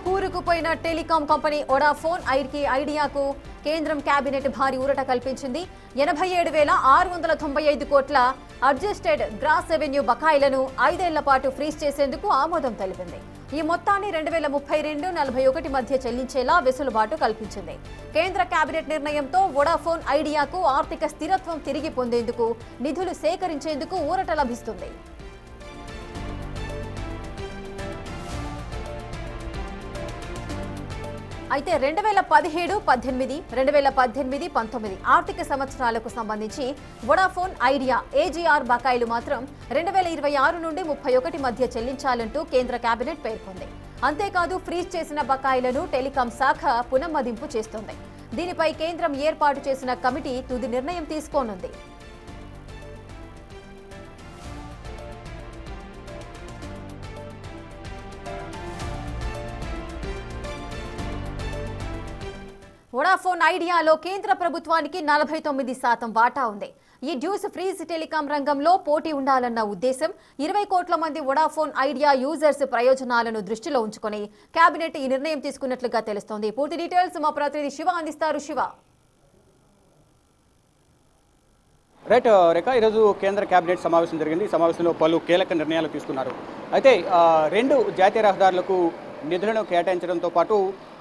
కూరుకుపోయిన telecom company Vodafone ఐడియాకు కేంద్రం cabinet భారీ ఊరట కల్పించింది. 87,695 కోట్ల అడ్జస్టెడ్ గ్రాస్ రెవెన్యూ బకాయిలను 5 ఏళ్ల పాటు ఫ్రీజ్ చేసేందుకు ఆమోదం తెలిపింది. ఈ మొత్తాన్ని 2032-41 మధ్య చెల్లించేలా వెసులుబాటు కల్పించింది. కేంద్ర కేబినెట్ నిర్ణయంతో వొడాఫోన్ ఐడియాకు ఆర్థిక స్థిరత్వం తిరిగి పొందేందుకు నిధులు సేకరించేందుకు ఊరట లభిస్తుంది. అయితే 2017-18, 2018-19 ఆర్థిక సంవత్సరాలకు సంబంధించి వొడాఫోన్ ఐడియా ఏజీఆర్ బకాయిలు మాత్రం 2026 నుండి 31 మధ్య చెల్లించాలంటూ కేంద్ర కేబినెట్ పేర్కొంది. అంతేకాదు ఫ్రీజ్ చేసిన బకాయిలను టెలికాం శాఖ పునఃమదింపు చేస్తోంది. దీనిపై కేంద్రం ఏర్పాటు చేసిన కమిటీ తుది నిర్ణయం తీసుకోనుంది. వొడాఫోన్ ఐడియాలో కేంద్ర ప్రభుత్వానికి 49% వాటా ఉంది. ఈ డ్యూస్ ఫ్రీజ్ టెలికాం రంగంలో పోటీ ఉండాలన్న ఉద్దేశం 20 కోట్ల మంది వొడాఫోన్ ఐడియా యూజర్స్ ప్రయోజనాలను దృష్టిలో ఉంచుకొని కేబినెట్ ఈ నిర్ణయం తీసుకున్నట్లుగా తెలుస్తోంది. పూర్తి డీటెయిల్స్ మా ప్రతినిధి శివ అందిస్తారు. శివ, రైట్ రేఖ, ఈరోజు కేంద్ర కేబినెట్ సమావేశం జరిగింది. ఈ సమావేశంలో పలు కీలక నిర్ణయాలు తీసుకున్నారు. అయితే 2 జాతీయ రహదారులకు నిధులను కేటాయించడంతో పాటు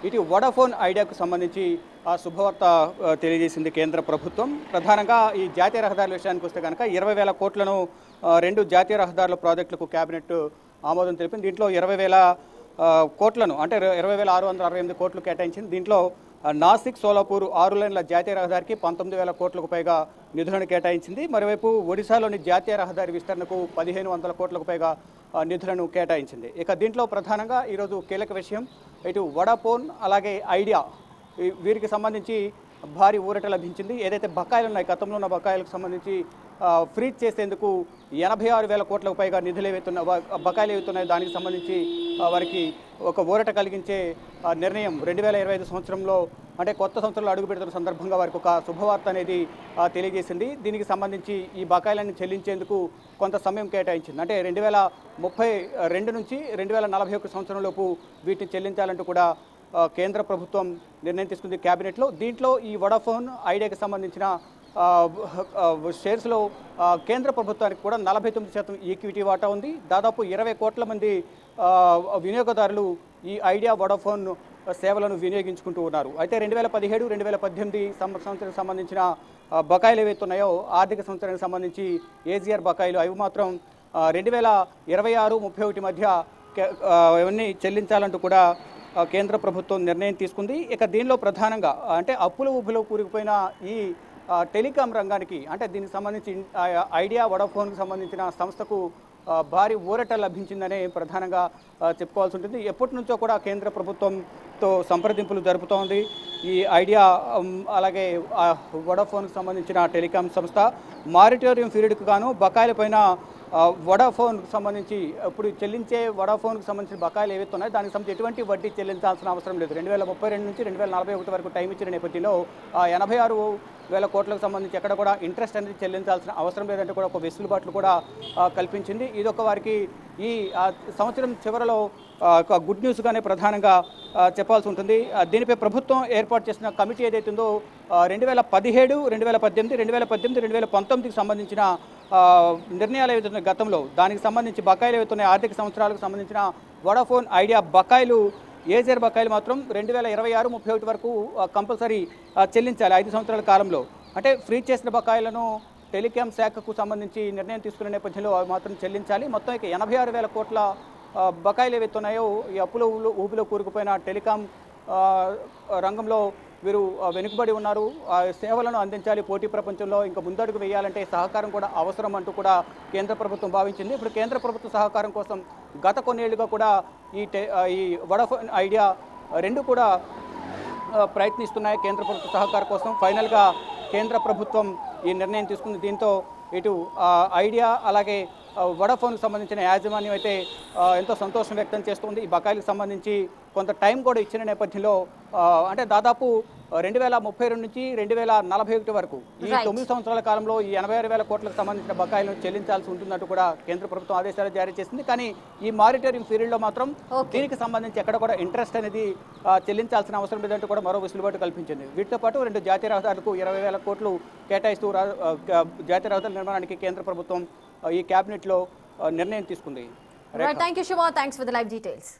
ఇటు వొడాఫోన్ ఐడియాకు సంబంధించి శుభవార్త తెలియజేసింది కేంద్ర ప్రభుత్వం. ప్రధానంగా ఈ జాతీయ రహదారుల విషయానికి వస్తే కనుక 20,000 కోట్లను 2 జాతీయ రహదారుల ప్రాజెక్టులకు కేబినెట్ ఆమోదం తెలిపింది. దీంట్లో 20,000 కోట్లను అంటే 20,668 కోట్లు కేటాయించింది. దీంట్లో నాసిక్ సోలాపూర్ 6 లైన్ల జాతీయ రహదారికి 19,000 కోట్లకు పైగా నిధులను కేటాయించింది. మరోవైపు ఒడిశాలోని జాతీయ రహదారి విస్తరణకు 1,500 కోట్లకు పైగా నిధులను కేటాయించింది. ఇక దీంట్లో ప్రధానంగా ఈరోజు కీలక విషయం ఇటు వొడాఫోన్ అలాగే ఐడియా వీరికి సంబంధించి భారీ ఊరట లభించింది. ఏదైతే బకాయిలు ఉన్నాయి, గతంలో ఉన్న బకాయిలకు సంబంధించి ఫ్రీజ్ చేసేందుకు 86,000 కోట్లకు పైగా నిధులు బకాయిలు ఏవైతున్నాయో దానికి సంబంధించి వారికి ఒక ఊరట కలిగించే నిర్ణయం 2025 సంవత్సరంలో అంటే కొత్త సంవత్సరంలో అడుగు పెడుతున్న సందర్భంగా వారికి ఒక శుభవార్త అనేది తెలియజేసింది. దీనికి సంబంధించి ఈ బకాయిలను చెల్లించేందుకు కొంత సమయం కేటాయించింది. అంటే 2032 నుంచి 2041 సంవత్సరంలోపు వీటిని చెల్లించాలంటూ కూడా కేంద్ర ప్రభుత్వం నిర్ణయం తీసుకుంది కేబినెట్లో. దీంట్లో ఈ వొడాఫోన్ ఐడియాకి సంబంధించిన షేర్స్లో కేంద్ర ప్రభుత్వానికి కూడా 49% ఈక్విటీ వాటా ఉంది. దాదాపు 20 కోట్ల మంది వినియోగదారులు ఈ ఐడియా వొడాఫోన్ సేవలను వినియోగించుకుంటూ ఉన్నారు. అయితే 2017-2018 సంవత్సరానికి సంబంధించిన బకాయిలు ఏవైతున్నాయో ఆర్థిక సంవత్సరానికి సంబంధించి ఏజీఆర్ బకాయిలు అవి మాత్రం 2026-31 మధ్య ఇవన్నీ చెల్లించాలంటూ కూడా కేంద్ర ప్రభుత్వం నిర్ణయం తీసుకుంది. ఇక దీనిలో ప్రధానంగా అంటే అప్పుల ఊబిలో కూరుకుపోయిన ఈ టెలికాం రంగానికి అంటే దీనికి సంబంధించి ఐడియా వొడాఫోన్కి సంబంధించిన సంస్థకు భారీ ఊరట లభించిందనే ప్రధానంగా చెప్పుకోవాల్సి ఉంటుంది. ఎప్పటి నుంచో కూడా కేంద్ర ప్రభుత్వంతో సంప్రదింపులు జరుపుతోంది ఈ ఐడియా అలాగే వొడాఫోన్కి సంబంధించిన టెలికాం సంస్థ. మారిటోరియం పీరియడ్కు గాను బకాయిలపైన వొడాఫోన్కి సంబంధించి ఇప్పుడు చెల్లించే వొడాఫోన్కి సంబంధించిన బకాయిలు ఏవైతే ఉన్నాయో దానికి సంబంధించి ఎటువంటి వడ్డీ చెల్లించాల్సిన అవసరం లేదు. 2032 నుంచి 2041 వరకు టైం ఇచ్చిన నేపథ్యంలో 86,000 కోట్లకు సంబంధించి ఎక్కడ కూడా ఇంట్రెస్ట్ అనేది చెల్లించాల్సిన అవసరం లేదంటే కూడా ఒక వెసులుబాట్లు కూడా కల్పించింది. ఇదొక వారికి ఈ సంవత్సరం చివరలో ఒక గుడ్ న్యూస్గానే ప్రధానంగా చెప్పాల్సి ఉంటుంది. దీనిపై ప్రభుత్వం ఏర్పాటు చేసిన కమిటీ ఏదైతే ఉందో 2017, 2018, 2019 సంబంధించిన నిర్ణయాలు ఏవైతున్నాయి గతంలో దానికి సంబంధించి బకాయిలు ఏవైతున్నాయి ఆర్థిక సంవత్సరాలకు సంబంధించిన వొడాఫోన్ ఐడియా బకాయిలు ఏజీఆర్ బకాయిలు మాత్రం 2026-31 వరకు కంపల్సరీ చెల్లించాలి 5 సంవత్సరాల కాలంలో. అంటే ఫ్రీజ్ చేసిన బకాయిలను టెలికాం శాఖకు సంబంధించి నిర్ణయం తీసుకునే నేపథ్యంలో అవి మాత్రం చెల్లించాలి. మొత్తం ఇక 86,000 కోట్ల బకాయిలు ఏవైతున్నాయో ఈ అప్పుల ఊబిలో కూరుకుపోయిన టెలికాం రంగంలో వీరు వెనుకబడి ఉన్నారు. సేవలను అందించాలి, పోటీ ప్రపంచంలో ఇంకా ముందడుగు వేయాలంటే సహకారం కూడా అవసరం అంటూ కూడా కేంద్ర ప్రభుత్వం భావించింది. ఇప్పుడు కేంద్ర ప్రభుత్వ సహకారం కోసం గత కొన్నేళ్లుగా కూడా ఈ వొడాఫోన్ ఐడియా 2 కూడా ప్రయత్నిస్తున్నాయి కేంద్ర ప్రభుత్వ సహకారం కోసం. ఫైనల్గా కేంద్ర ప్రభుత్వం ఈ నిర్ణయం తీసుకుంది. దీంతో ఇటు ఐడియా అలాగే వడాఫోన్కి సంబంధించిన యాజమాన్యం అయితే ఎంతో సంతోషం వ్యక్తం చేస్తుంది. ఈ బకాయిలకు సంబంధించి కొంత టైం కూడా ఇచ్చిన నేపథ్యంలో అంటే దాదాపు 2032 నుంచి 2041 వరకు ఈ 9 సంవత్సరాల కాలంలో ఈ 86,000 కోట్లకు సంబంధించిన బకాయిలను చెల్లించాల్సి ఉంటుందంటూ కూడా కేంద్ర ప్రభుత్వం ఆదేశాలు జారీ చేసింది. కానీ ఈ మానిటరింగ్ పీరియడ్లో మాత్రం దీనికి సంబంధించి ఎక్కడ కూడా ఇంట్రెస్ట్ అనేది చెల్లించాల్సిన అవసరం లేదంటూ కూడా మరో వెసులుబాటు కల్పించింది. వీటితో పాటు 2 జాతీయ రహదారులకు 20,000 కోట్లు కేటాయిస్తూ జాతీయ రహదారుల నిర్మాణానికి కేంద్ర ప్రభుత్వం ఈ కేబినెట్లో నిర్ణయం తీసుకుంది. Thank you Shiva, thanks for the live details.